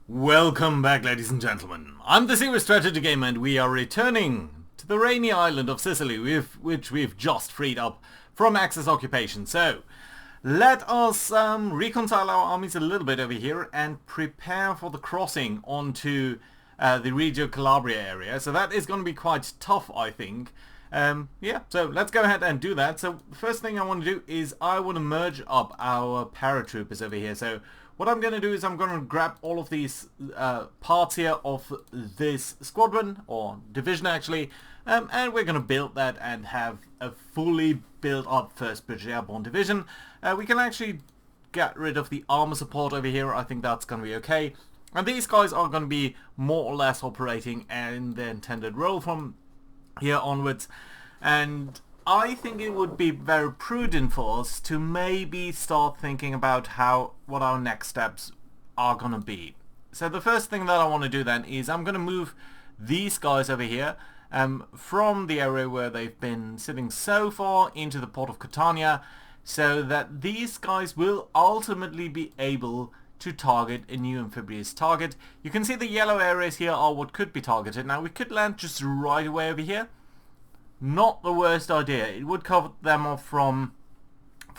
Welcome back, ladies and gentlemen. I'm the Serious Strategy Gamer, and we are returning to the rainy island of Sicily, which we've just freed up from Axis occupation. So, let us reconcile our armies a little bit over here and prepare for the crossing onto the Reggio Calabria area. So that is going to be quite tough, I think. Yeah, so let's go ahead and do that. So the first thing I want to do is I want to merge up our paratroopers over here. So what I'm going to do is I'm going to grab all of these parts here of this squadron, or division actually, and we're going to build that and have a fully built up 1st British Airborne Division. We can actually get rid of the armor support over here. I think that's going to be okay. And these guys are going to be more or less operating in the intended role from here onwards, and I think it would be very prudent for us to maybe start thinking about what our next steps are going to be. So the first thing that I want to do then is I'm going to move these guys over here from the area where they've been sitting so far into the port of Catania, so that these guys will ultimately be able to target a new amphibious target. You can see the yellow areas here are what could be targeted. Now we could land just right away over here. Not the worst idea. It would cover them off from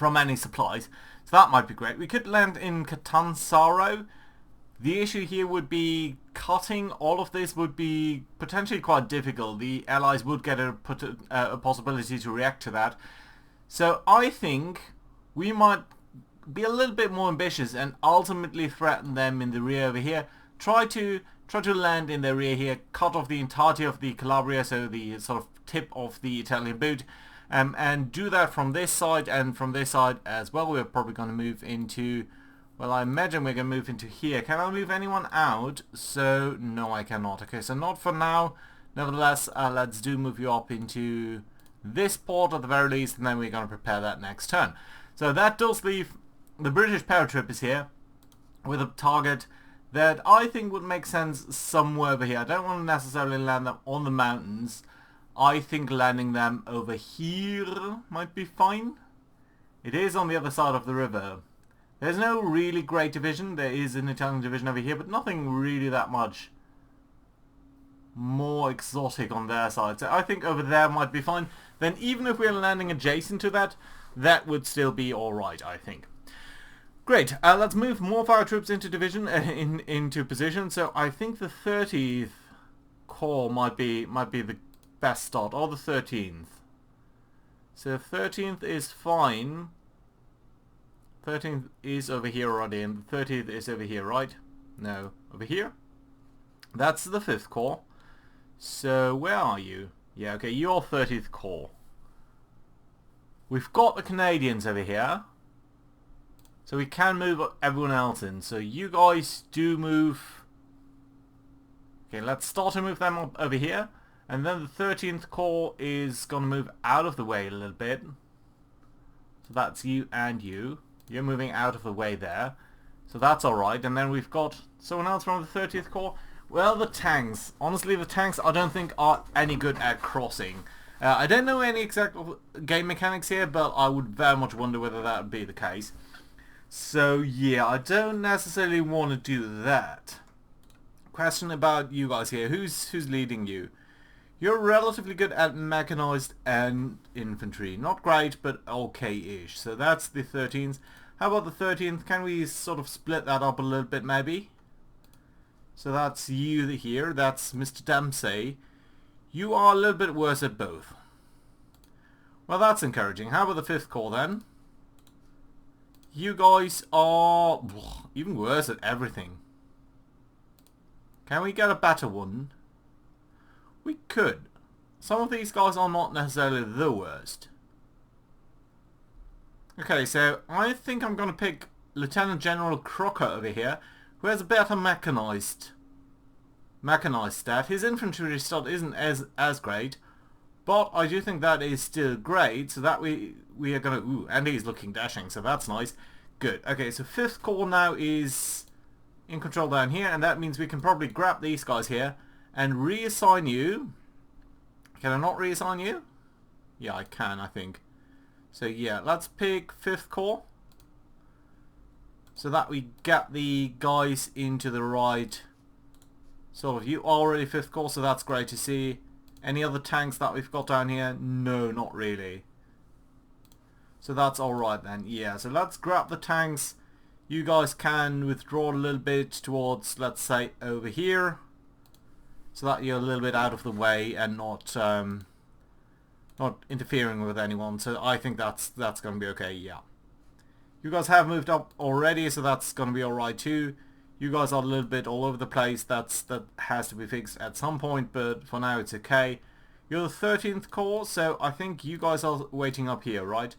any supplies, so that might be great. We could land in Catanzaro. The issue here would be cutting all of this would be potentially quite difficult. The Allies would get a possibility to react to that. So I think we might be a little bit more ambitious and ultimately threaten them in the rear over here. Try to land in their rear here, cut off the entirety of the Calabria, so the sort of tip of the Italian boot, and do that from this side and from this side as well. We're probably going to move into, well, I imagine we're going to move into here. Can I move anyone out? So no, I cannot. Okay, so not for now. Nevertheless, let's move you up into this port at the very least, and then we're going to prepare that next turn. So that does leave the British paratroopers here with a target that I think would make sense somewhere over here. I don't want to necessarily land them on the mountains. I think landing them over here might be fine. It is on the other side of the river. There's no really great division. There is an Italian division over here, but nothing really that much more exotic on their side. So I think over there might be fine. Then even if we're landing adjacent to that, that would still be alright, I think. Great, let's move more of our troops into division, into position. So I think the 30th Corps might be the best start, or the 13th. So 13th is fine. 13th is over here already, and the 30th is over here, right? No, over here? That's the 5th Corps. So where are you? Yeah, okay, you're 30th Corps. We've got the Canadians over here. So we can move everyone else in. So you guys do move. Okay, let's start to move them up over here. And then the 13th Corps is going to move out of the way a little bit. So that's you and you. You're moving out of the way there. So that's alright. And then we've got someone else from the 30th Corps. Well, the tanks. Honestly, the tanks I don't think are any good at crossing. I don't know any exact game mechanics here, but I would very much wonder whether that would be the case. So yeah, I don't necessarily want to do that. Question about you guys here. Who's leading you? You're relatively good at mechanized and infantry. Not great, but okay-ish. So that's the 13th. How about the 13th? Can we sort of split that up a little bit maybe? So that's you here. That's Mr. Dempsey. You are a little bit worse at both. Well, that's encouraging. How about the 5th Corps then? You guys are even worse at everything. Can we get a better one? We could. Some of these guys are not necessarily the worst. Okay, so I think I'm going to pick Lieutenant General Crocker over here, who has a better mechanized stat. His infantry stat isn't as great, but I do think that is still great, so that we are going to... Ooh, and he's looking dashing, so that's nice. Good. Okay, so 5th Corps now is in control down here, and that means we can probably grab these guys here and reassign you. Can I not reassign you? Yeah, I can, I think. So yeah, let's pick 5th Corps. so that we get the guys into the right sort of. You are already 5th Corps, so that's great to see. Any other tanks that we've got down here? No, not really. So that's alright then. Yeah, so let's grab the tanks. You guys can withdraw a little bit towards, let's say, over here, so that you're a little bit out of the way and not interfering with anyone. So I think that's going to be okay. Yeah, you guys have moved up already, so that's going to be alright too. You guys are a little bit all over the place. That has to be fixed at some point, but for now it's okay. You're the 13th Corps, so I think you guys are waiting up here, right?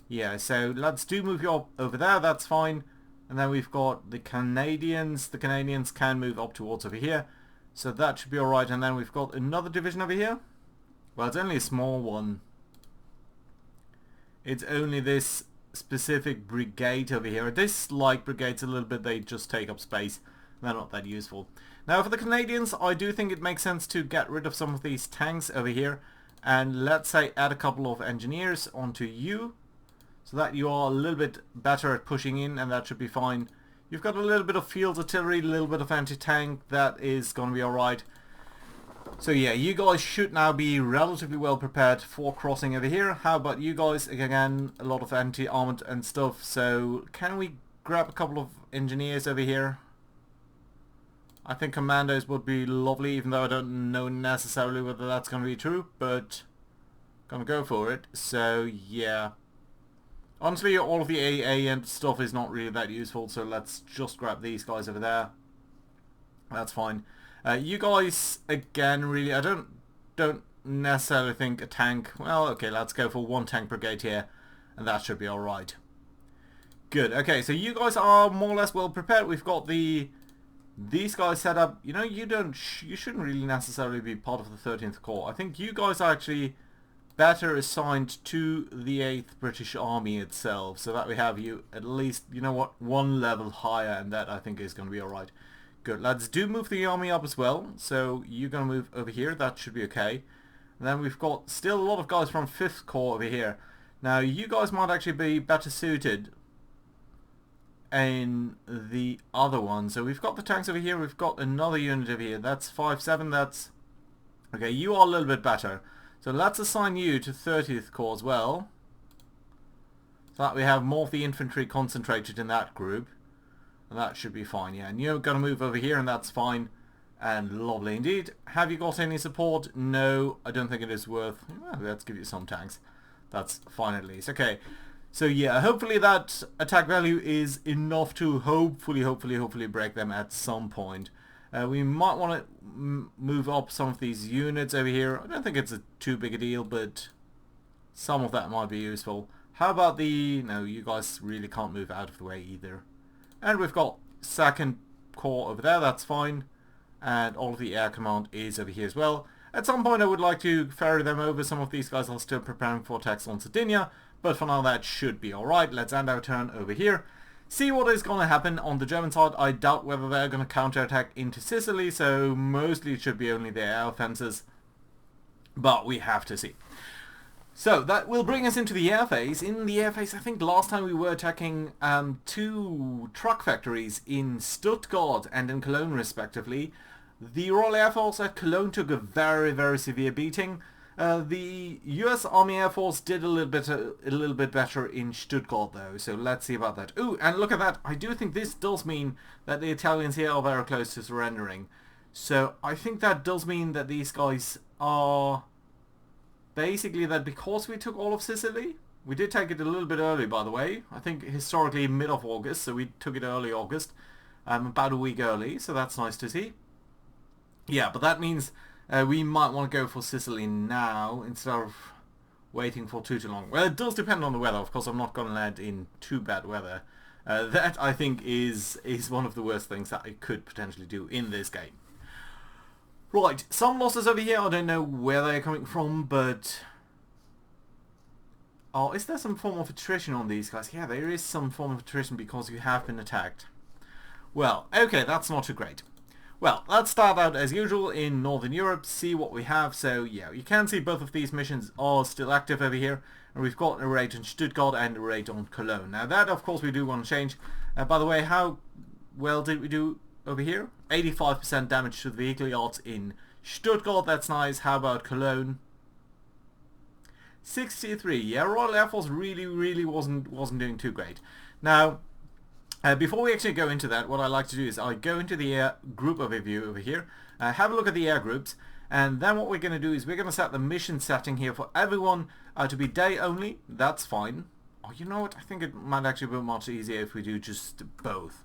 Yeah, so let's move you up over there. That's fine. And then we've got the Canadians. The Canadians can move up towards over here. So that should be alright. And then we've got another division over here. Well, it's only a small one. It's only this specific brigade over here. I dislike brigades a little bit. They just take up space. They're not that useful. Now for the Canadians, I do think it makes sense to get rid of some of these tanks over here. And let's say add a couple of engineers onto you, so that you are a little bit better at pushing in, and that should be fine. You've got a little bit of field artillery, a little bit of anti-tank. That is going to be alright. So yeah, you guys should now be relatively well prepared for crossing over here. How about you guys? Again, a lot of anti-armored and stuff. So can we grab a couple of engineers over here? I think commandos would be lovely, even though I don't know necessarily whether that's going to be true, but gonna go for it. So yeah. Honestly, all of the AA and stuff is not really that useful, so let's just grab these guys over there. That's fine. You guys, again, really, I don't necessarily think a tank. Well, okay, let's go for 1 tank brigade here, and that should be alright. Good. Okay, so you guys are more or less well prepared. We've got these guys set up. You know, you shouldn't really necessarily be part of the 13th Corps. I think you guys are actually better assigned to the 8th British Army itself, so that we have you at least, you know what, 1 level higher, and that I think is going to be alright. Good, let's move the army up as well, so you're going to move over here, that should be okay. And then we've got still a lot of guys from 5th Corps over here. Now you guys might actually be better suited in the other one. So we've got the tanks over here, we've got another unit over here, that's 5-7, that's... Okay, you are a little bit better. So let's assign you to 30th Corps as well, so that we have more of the infantry concentrated in that group, and that should be fine. Yeah, and you're going to move over here, and that's fine, and lovely indeed. Have you got any support? No, I don't think it is worth. Well, let's give you some tanks. That's fine at least. Okay, so yeah, hopefully that attack value is enough to hopefully break them at some point. We might want to move up some of these units over here. I don't think it's too big a deal, but some of that might be useful. How about the... No, you guys really can't move out of the way either. And we've got 2nd Corps over there, that's fine. And all of the air command is over here as well. At some point I would like to ferry them over. Some of these guys are still preparing for attacks on Sardinia, but for now that should be alright. Let's end our turn over here. See what is going to happen on the German side. I doubt whether they're going to counterattack into Sicily, so mostly it should be only their air offences. But we have to see. So that will bring us into the air phase. In the air phase, I think last time we were attacking 2 truck factories in Stuttgart and in Cologne respectively. The Royal Air Force at Cologne took a very severe beating. The US Army Air Force did a little bit better in Stuttgart though, so let's see about that. Ooh, and look at that. I do think this does mean that the Italians here are very close to surrendering. So I think that does mean that these guys are basically that because we took all of Sicily. We did take it a little bit early, by the way. I think historically mid of August, so we took it early August. About a week early, so that's nice to see. Yeah, but that means we might want to go for Sicily now instead of waiting for too long. Well, it does depend on the weather. Of course, I'm not going to land in too bad weather. That, I think, is one of the worst things that I could potentially do in this game. Right, some losses over here. I don't know where they're coming from, but... Oh, is there some form of attrition on these guys? Yeah, there is some form of attrition because you have been attacked. Well, okay, that's not too great. Well, let's start out as usual in Northern Europe, see what we have. So yeah, you can see both of these missions are still active over here. And we've got a raid on Stuttgart and a raid on Cologne. Now that, of course, we do want to change. By the way, how well did we do over here? 85% damage to the vehicle yards in Stuttgart, that's nice. How about Cologne? 63. Yeah, Royal Air Force really wasn't doing too great. Now, before we actually go into that, what I like to do is I go into the air group overview over here, have a look at the air groups, and then what we're going to do is we're going to set the mission setting here for everyone to be day only. That's fine. Oh, you know what? I think it might actually be much easier if we do just both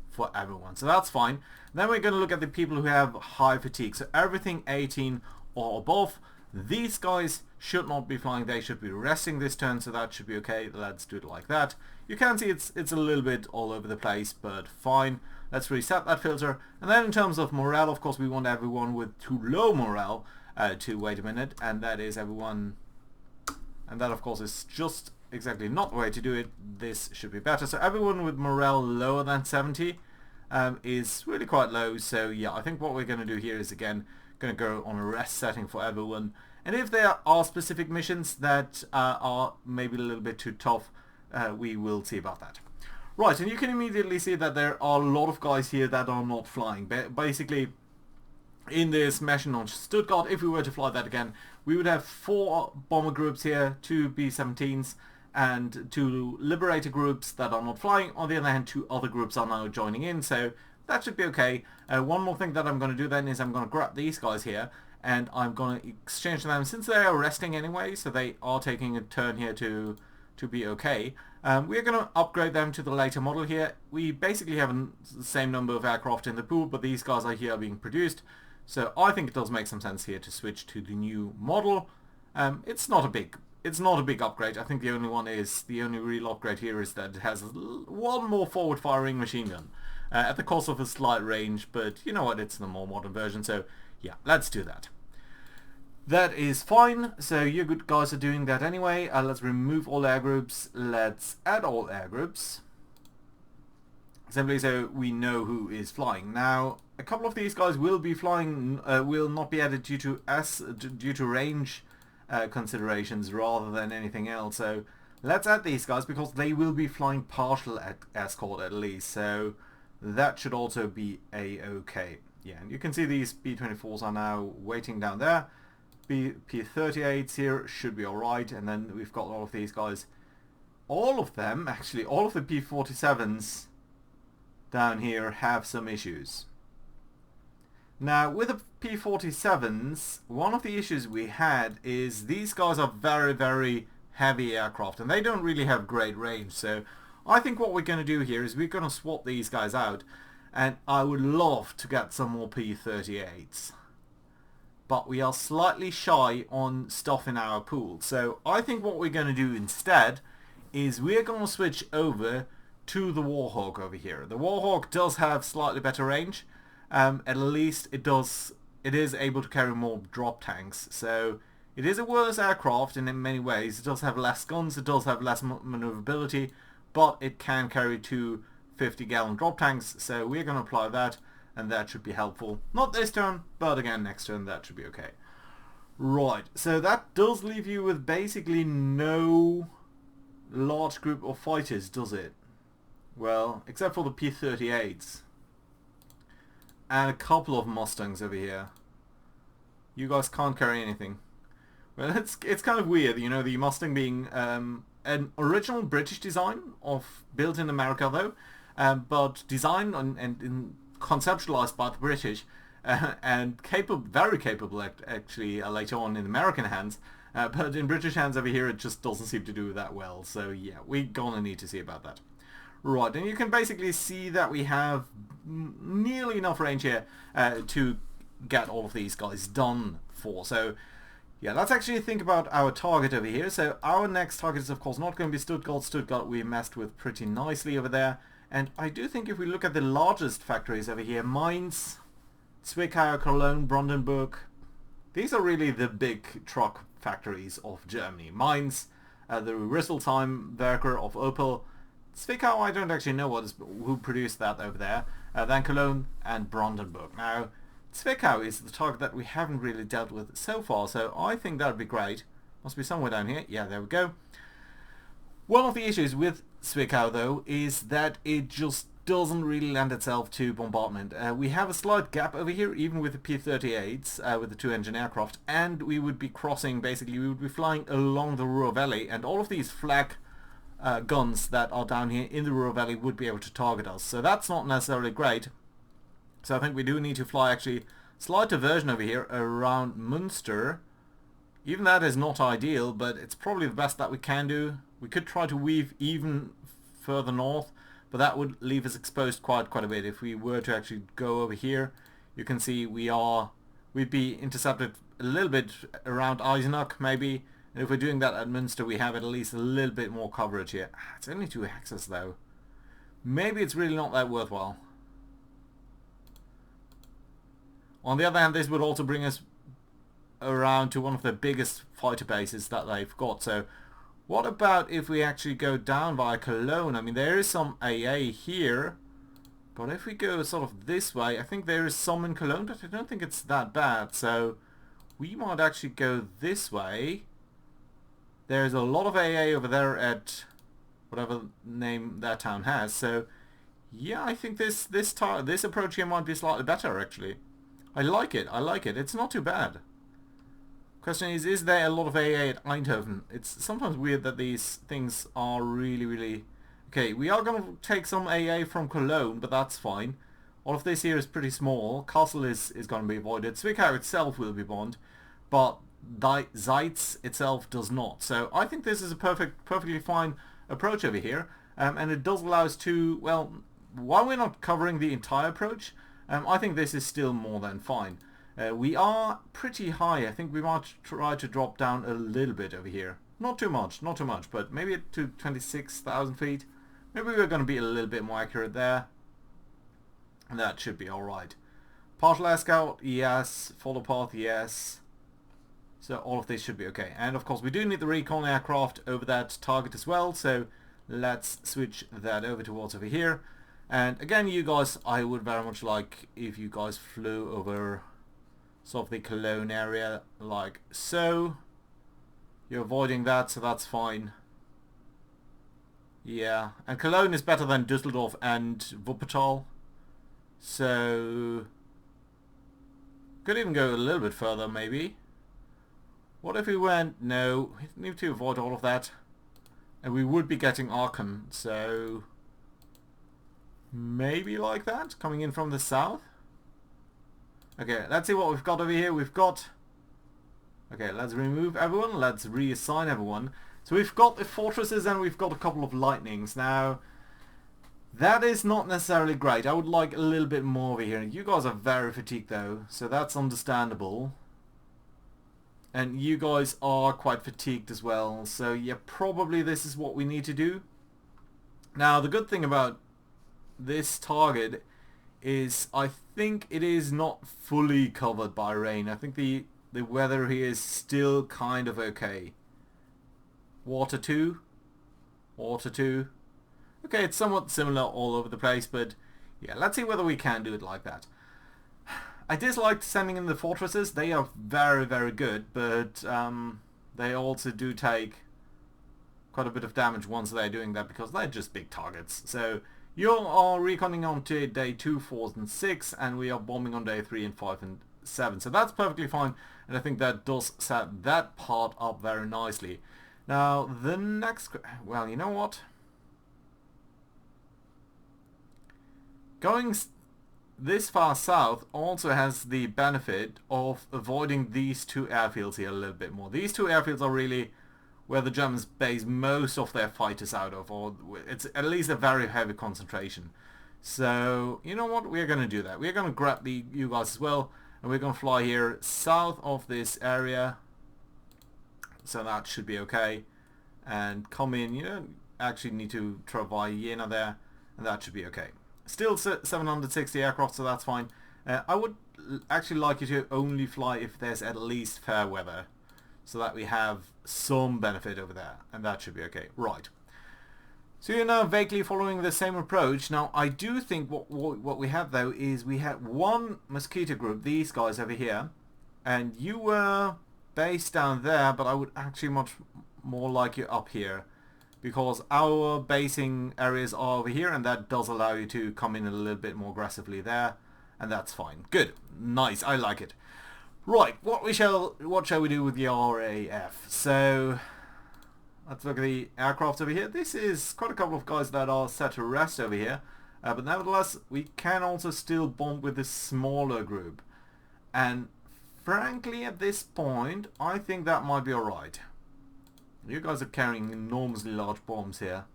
for everyone. So that's fine. Then we're going to look at the people who have high fatigue. So everything 18 or above. These guys should not be flying. They should be resting this turn, so that should be okay. Let's do it like that. You can see it's a little bit all over the place, but fine. Let's reset that filter. And then in terms of morale, of course, we want everyone with too low morale to wait a minute, and that is everyone. And that, of course, is just exactly not the way to do it. This should be better. So everyone with morale lower than 70 is really quite low. So yeah, I think what we're going to do here is again going to go on a rest setting for everyone. And if there are specific missions that are maybe a little bit too tough, we will see about that. Right, and you can immediately see that there are a lot of guys here that are not flying. Basically, in this mission on Stuttgart, if we were to fly that again, we would have 4 bomber groups here, 2 B-17s, and 2 Liberator groups that are not flying. On the other hand, 2 other groups are now joining in, so that should be okay. One more thing that I'm going to do then is I'm going to grab these guys here, and I'm going to exchange them, since they are resting anyway, so they are taking a turn here to be okay. We're going to upgrade them to the later model here. We basically have the same number of aircraft in the pool, but these guys are here being produced. So I think it does make some sense here to switch to the new model. It's not a big upgrade. I think the only real upgrade here is that it has one more forward firing machine gun at the cost of a slight range, but you know what, it's the more modern version, so yeah, let's do that. That is fine. So you good guys are doing that anyway. Let's remove all air groups. Let's add all air groups, simply so we know who is flying. Now, a couple of these guys will be flying, will not be added due to range considerations rather than anything else. So let's add these guys because they will be flying partial escort at least. So that should also be a-okay. Yeah, and you can see these B-24s are now waiting down there. P-38s here should be alright, and then we've got all of these guys. All of them, actually, all of the P-47s down here have some issues. Now, with the P-47s, one of the issues we had is these guys are very heavy aircraft, and they don't really have great range, so I think what we're going to do here is we're going to swap these guys out, and I would love to get some more P-38s. But we are slightly shy on stuff in our pool. So I think what we're going to do instead is we're going to switch over to the Warhawk over here. The Warhawk does have slightly better range. At least it is able to carry more drop tanks. So it is a worse aircraft in many ways. It does have less guns, it does have less maneuverability, but it can carry 2 50-gallon drop tanks. So we're going to apply that, and that should be helpful. Not this turn, but again next turn that should be okay. Right, so that does leave you with basically no large group of fighters, does it? Well, except for the P-38s. And a couple of Mustangs over here. You guys can't carry anything. Well, it's kind of weird, you know, the Mustang being an original British design built in America though, but designed and conceptualized by the British and very capable actually later on in American hands, but in British hands over here it just doesn't seem to do that well, so yeah, we're gonna need to see about that. Right, and you can basically see that we have nearly enough range here to get all of these guys done for. So yeah, let's actually think about our target over here. So our next target is of course not going to be Stuttgart. Stuttgart we messed with pretty nicely over there. And I do think if we look at the largest factories over here, Mainz, Zwickau, Cologne, Brandenburg, these are really the big truck factories of Germany. Mainz, the Rüsselsheim Werker of Opel, Zwickau, I don't actually know who produced that over there, then Cologne and Brandenburg. Now, Zwickau is the target that we haven't really dealt with so far, so I think that would be great. Must be somewhere down here. Yeah, there we go. One of the issues with Zwickau though is that it just doesn't really lend itself to bombardment. We have a slight gap over here, even with the P-38s, with the two-engine aircraft, and we would be crossing, basically, we would be flying along the Ruhr Valley, and all of these flak guns that are down here in the Ruhr Valley would be able to target us. So that's not necessarily great. So I think we do need to fly, actually, slight diversion over here around Münster. Even that is not ideal, but it's probably the best that we can do. We could try to weave even further north, but that would leave us exposed quite a bit. If we were to actually go over here, you can see we'd be intercepted a little bit around Eisenach maybe, and if we're doing that at Münster, we have at least a little bit more coverage here. It's only 2 axes though. Maybe it's really not that worthwhile. On the other hand, this would also bring us around to one of the biggest fighter bases that they've got. So what about if we actually go down via Cologne? I mean, there is some AA here, but if we go sort of this way, I think there is some in Cologne, but I don't think it's that bad. So we might actually go this way. There's a lot of AA over there at whatever name that town has. So yeah, I think this approach here might be slightly better actually. I like it. I like it. It's not too bad. Question is there a lot of AA at Eindhoven? It's sometimes weird that these things are really... Okay, we are going to take some AA from Cologne, but that's fine. All of this here is pretty small. Castle is going to be avoided. Zwickau itself will be bombed, but Zeitz itself does not. So I think this is a perfectly fine approach over here, and it does allow us to, well, while we're not covering the entire approach, I think this is still more than fine. We are pretty high. I think we might try to drop down a little bit over here. Not too much, but maybe to 26,000 feet. Maybe we're going to be a little bit more accurate there. And that should be alright. Partial air scout, yes. Follow path, yes. So all of this should be okay. And of course we do need the recon aircraft over that target as well. So let's switch that over towards over here. And again, you guys, I would very much like if you guys flew over sort of the Cologne area like so. You're avoiding that, so that's fine. Yeah, and Cologne is better than Düsseldorf and Wuppertal. So could even go a little bit further maybe. What if we went, no, we need to avoid all of that. And we would be getting Aachen, so maybe like that, coming in from the south. Okay, let's see what we've got over here. We've got... Okay, let's remove everyone. Let's reassign everyone. So we've got the fortresses and we've got a couple of lightnings. Now, that is not necessarily great. I would like a little bit more over here. You guys are very fatigued though, so that's understandable. And you guys are quite fatigued as well. So yeah, probably this is what we need to do. Now, the good thing about this target is I think it is not fully covered by rain. I think the weather here is still kind of okay. Water 2. Water 2. Okay, it's somewhat similar all over the place, but yeah, let's see whether we can do it like that. I dislike sending in the fortresses. They are very good, but they also do take quite a bit of damage once they're doing that because they're just big targets. So you are reconning on to day 2, 4, and 6, and we are bombing on day 3 and 5 and 7. So that's perfectly fine, and I think that does set that part up very nicely. Now, the next... Well, you know what? Going this far south also has the benefit of avoiding these two airfields here a little bit more. These two airfields are really where the Germans base most of their fighters out of, or it's at least a very heavy concentration. So, you know what? We're going to do that. We're going to grab you guys as well, and we're going to fly here south of this area. So that should be okay. And come in, you don't actually need to travel via Jena there, and that should be okay. Still 760 aircraft, so that's fine. I would actually like you to only fly if there's at least fair weather, so that we have some benefit over there, and that should be okay. Right. So you're now vaguely following the same approach. Now, I do think what we have, though, is we have one mosquito group, these guys over here, and you were based down there, but I would actually much more like you up here. because our basing areas are over here, and that does allow you to come in a little bit more aggressively there, and that's fine. Good, nice, I like it. Right, what shall we do with the RAF? So let's look at the aircraft over here. This is quite a couple of guys that are set to rest over here, but nevertheless we can also still bomb with this smaller group, and frankly at this point I think that might be alright. You guys are carrying enormously large bombs here.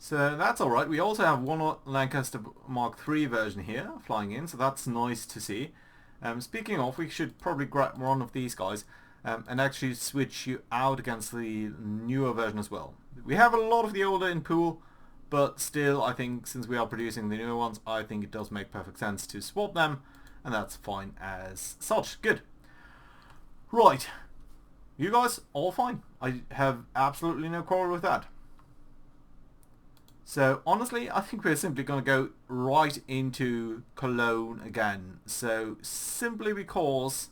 So that's alright. We also have one Lancaster Mark III version here flying in, so that's nice to see. Speaking of, we should probably grab one of these guys and actually switch you out against the newer version as well. We have a lot of the older in pool, but still I think since we are producing the newer ones, I think it does make perfect sense to swap them, and that's fine as such. Good. Right, you guys, all fine. I have absolutely no quarrel with that. So honestly, I think we're simply going to go right into Cologne again. So simply because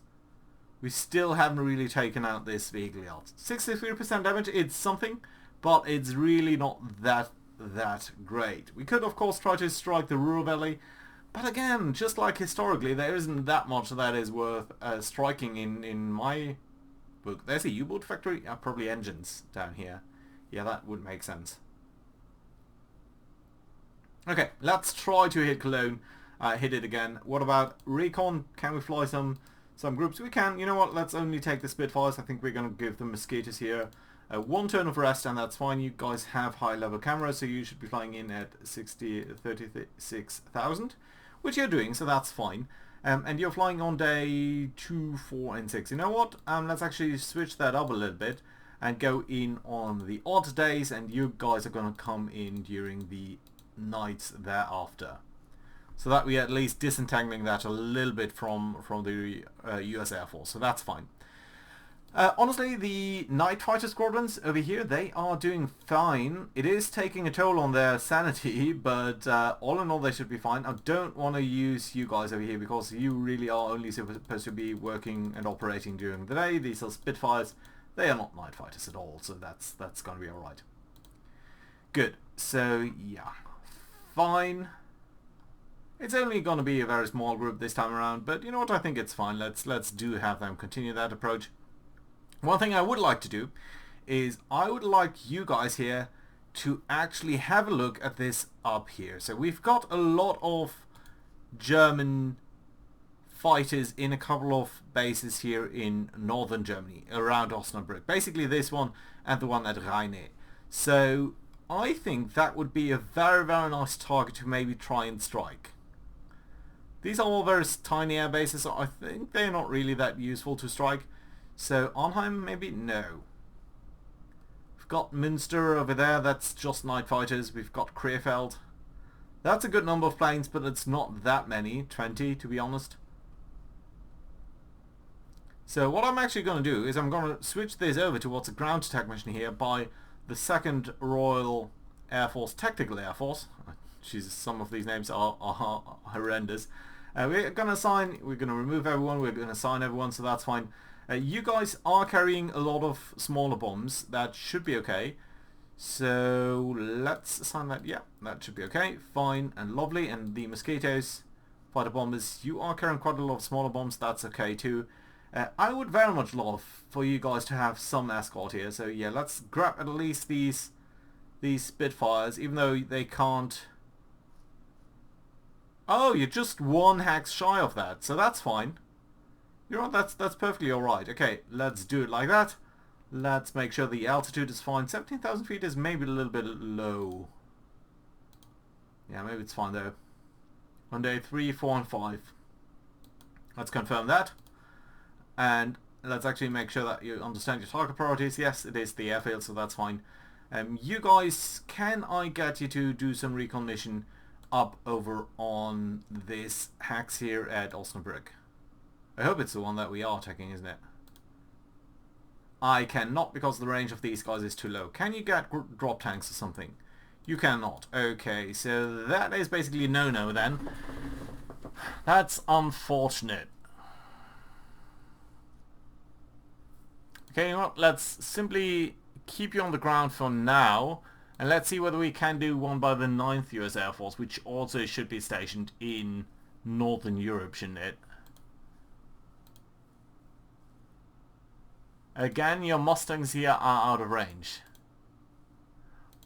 we still haven't really taken out this vehicle yet. 63% damage, it's something, but it's really not that great. We could of course try to strike the Ruhr Valley, but again, just like historically, there isn't that much that is worth striking in my book. There's a U-boat factory, probably engines down here. Yeah, that would make sense. Okay, let's try to hit Cologne, hit it again. What about recon? Can we fly some groups? We can. You know what, let's only take the Spitfires. I think we're going to give the Mosquitoes here one turn of rest, and that's fine. You guys have high level cameras, so you should be flying in at 36,000. Which you're doing, so that's fine. And you're flying on day 2, 4 and 6. You know what? Let's actually switch that up a little bit and go in on the odd days, and you guys are going to come in during the nights thereafter. So that we at least disentangling that a little bit from the US Air Force. So that's fine. Honestly, the night fighter squadrons over here, they are doing fine. It is taking a toll on their sanity, but all in all they should be fine. I don't want to use you guys over here because you really are only supposed to be working and operating during the day. These are Spitfires. They are not night fighters at all, so that's going to be alright. Good. So, yeah. Fine. It's only going to be a very small group this time around, but you know what, I think it's fine. Let's do have them continue that approach. One thing I would like to do is I would like you guys here to actually have a look at this up here. So we've got a lot of German fighters in a couple of bases here in northern Germany around Osnabrück. Basically this one and the one at Rheine. So I think that would be a very nice target to maybe try and strike. These are all very tiny air bases, so I think they're not really that useful to strike. So Arnhem, maybe? No. We've got Münster over there, that's just night fighters. We've got Krefeld. That's a good number of planes, but it's not that many. 20, to be honest. So what I'm actually going to do is I'm going to switch this over towards a ground attack mission here by the 2nd Royal Air Force, Tactical Air Force. Jesus, some of these names are horrendous. We're going to remove everyone, we're going to assign everyone, so that's fine. You guys are carrying a lot of smaller bombs. That should be okay. So let's assign that. Yeah, that should be okay. Fine and lovely. And the Mosquitoes, fighter bombers, you are carrying quite a lot of smaller bombs. That's okay too. I would very much love for you guys to have some escort here. So yeah, let's grab at least these Spitfires, even though they can't... Oh, you're just one hex shy of that, so that's fine. You know what, that's perfectly alright. Okay, let's do it like that. Let's make sure the altitude is fine. 17,000 feet is maybe a little bit low. Yeah, maybe it's fine though. On day 3, 4 and 5. Let's confirm that. And let's actually make sure that you understand your target priorities. Yes, it is the airfield, so that's fine. You guys, can I get you to do some recon mission up over on this hex here at Osnabrück? I hope it's the one that we are taking, isn't it? I cannot because the range of these guys is too low. Can you get drop tanks or something? You cannot. Okay, so that is basically a no-no then. That's unfortunate. Okay, you know what? Let's simply keep you on the ground for now. And let's see whether we can do one by the 9th US Air Force, which also should be stationed in Northern Europe, shouldn't it? Again, your Mustangs here are out of range.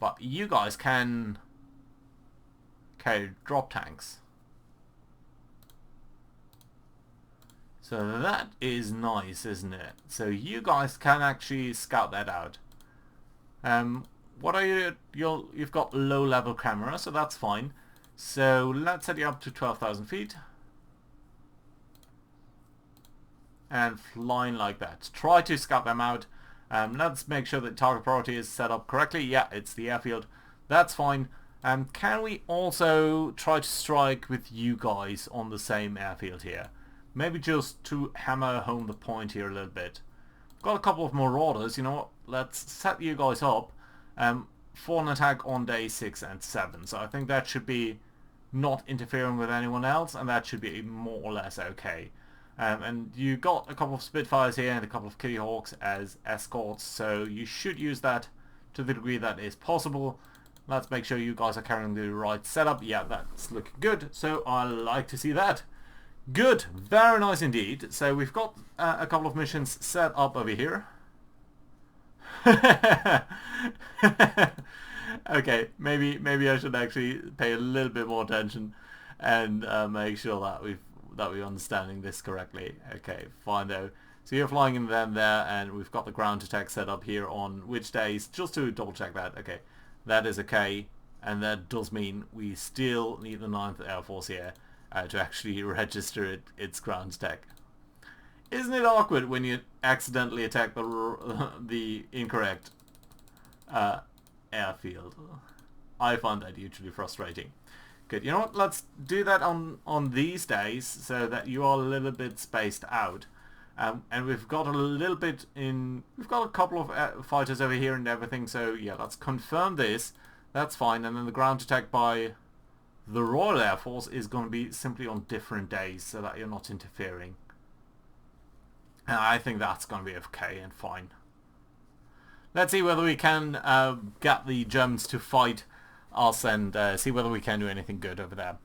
But you guys can carry drop tanks. So that is nice, isn't it? So you guys can actually scout that out. What are you've got low level camera, so that's fine. So let's set you up to 12,000 feet. And flying like that. Try to scout them out. Let's make sure that target priority is set up correctly. Yeah, it's the airfield. That's fine. Can we also try to strike with you guys on the same airfield here? Maybe just to hammer home the point here a little bit. Got a couple of marauders, you know what? Let's set you guys up for an attack on day 6 and 7. So I think that should be not interfering with anyone else, and that should be more or less okay. And you got a couple of Spitfires here and a couple of Kitty Hawks as escorts, so you should use that to the degree that is possible. Let's make sure you guys are carrying the right setup. Yeah, that's looking good, so I like to see that. Good, very nice indeed. So we've got a couple of missions set up over here. Okay, maybe I should actually pay a little bit more attention and make sure that we're understanding this correctly. Okay, fine though. So you're flying in them there, and we've got the ground attack set up here on which days, just to double check that. Okay, that is okay, and that does mean we still need the 9th Air Force here to actually register its ground attack. Isn't it awkward when you accidentally attack the incorrect airfield? I find that hugely frustrating. Good, you know what, let's do that on these days so that you are a little bit spaced out. And we've got we've got a couple of fighters over here and everything, so yeah, let's confirm this. That's fine, and then the ground attack by the Royal Air Force is going to be simply on different days so that you're not interfering. And I think that's going to be okay and fine. Let's see whether we can get the Germans to fight us and see whether we can do anything good over there.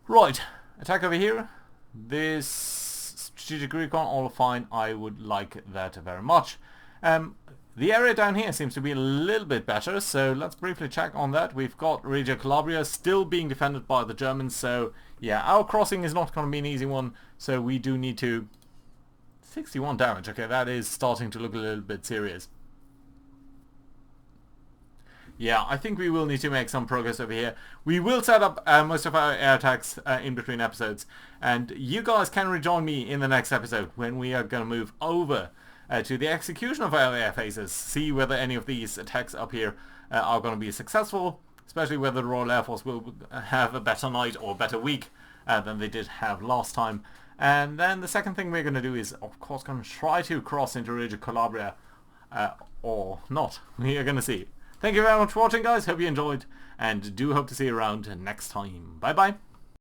Right, attack over here. This strategic recon, all fine. I would like that very much. The area down here seems to be a little bit better, so let's briefly check on that. We've got Reggio Calabria still being defended by the Germans, so yeah, our crossing is not going to be an easy one, so we do need to... 61 damage, okay, that is starting to look a little bit serious. Yeah, I think we will need to make some progress over here. We will set up most of our air attacks in between episodes, and you guys can rejoin me in the next episode when we are going to move over to the execution of our air phases, see whether any of these attacks up here are going to be successful, especially whether the Royal Air Force will have a better night or better week than they did have last time. And then the second thing we're going to do is, of course, going to try to cross into Reggio Calabria, or not. We are going to see. Thank you very much for watching, guys. Hope you enjoyed, and do hope to see you around next time. Bye bye.